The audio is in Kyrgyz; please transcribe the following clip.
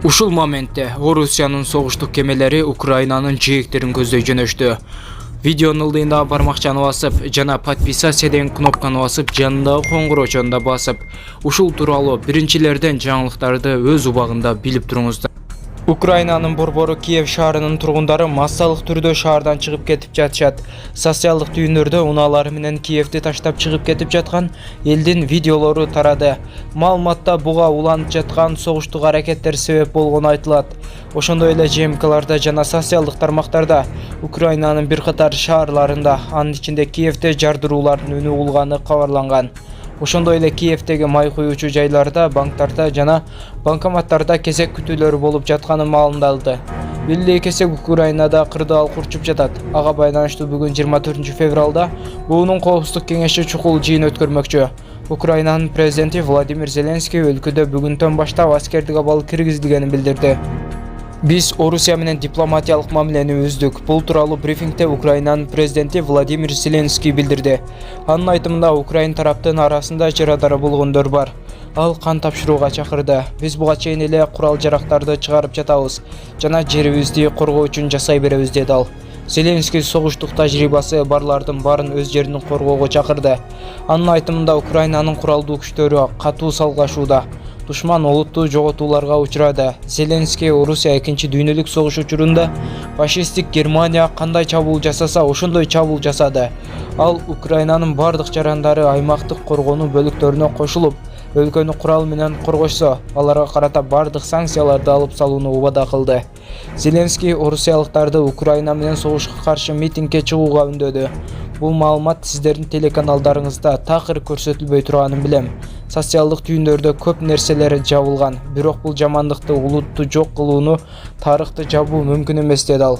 Ушул моментте Орусиянын согуштук кемелери Украинанын жээктерин көздөй жөнөштү. Видеонун ылдыйындагы бармакчаны басып жана подписаться деген кнопканы басып жанындагы коңгуроочону да басып, ушул тууралуу биринчилерден жаңылыктарды өз убагында билип туруңуздар. Украинанын борбору Киев шаарынын тургундары массалык түрдө шаардан чыгып кетип жатышат. Социалдык түйүндөрдө унаалары менен Киевди таштап чыгып кетип жаткан элдин видеолору тарады. Маалыматта буга уланып жаткан согуштук аракеттер себеп болгону айтылат. Ошондой эле ЖМКларда жана социалдык тармактарда Украинанын бир катар шаарларында, анын ичинде Киевде жардыруулардын үнү угулганы кабарланган. Ошондой эле Киевдеги май куюучу жайларда, банктарда жана банкоматтарда кезек күтүүлөрү болуп жатканы маалымдалды. Бирдей кезек Украинада кырдаал курчуп жатат. Ага байланыштуу бүгүн 24 февралда буунун коопсуздук кеңеши чукул жыйын өткөрмөкчү. Украинанын президенти Владимир Зеленский өлкөдө бүгүндөн баштап аскердик абал киргизилгенин билдирди. Биз Орусия менен дипломатиялык мамилени үздүк. Бул тууралуу брифингде Украинанын президенти Владимир Зеленский билдирди. Анын айтымында Украин тараптын арасында жарадары болгондор бар. Ал кан тапшырууга чакырды. Биз буга чейин эле курал-жарактарды чыгарып жатабыз жана жерибизди коргоо үчүн жасай беребиз, деди ал. Зеленский согуштук тажрыйбасы барлардын баарын өз жерин коргоого чакырды. Анын айтымында Украинанын куралдуу күчтөрү катуу салгылашууда. Душман олуттуу жоготууларга учурады. Зеленский Орусия 2-дүйнөлүк согуш учурунда фашисттик Германия кандай чабуул жасаса, ошондой чабуул жасады. Ал Украинанын бардык жарандары аймактык коргонуу бөлүктөрүнө кошулуп, өлкөнү курал менен коргошсо, аларга карата бардык санкцияларды алып салууну убада кылды. Зеленский орусиялыктарды Украина менен согушка каршы митингге чыгууга үндөдү. Бул маалымат сиздердин телеканалдарыңызда такыр көрсөтүлбөй турганын билем. Социалдык түйүндөрдө көп нерселер жабылган, бирок бул жамандыкты улутту жок кылууну, тарыхты жабуу мүмкүн эмес, деди ал.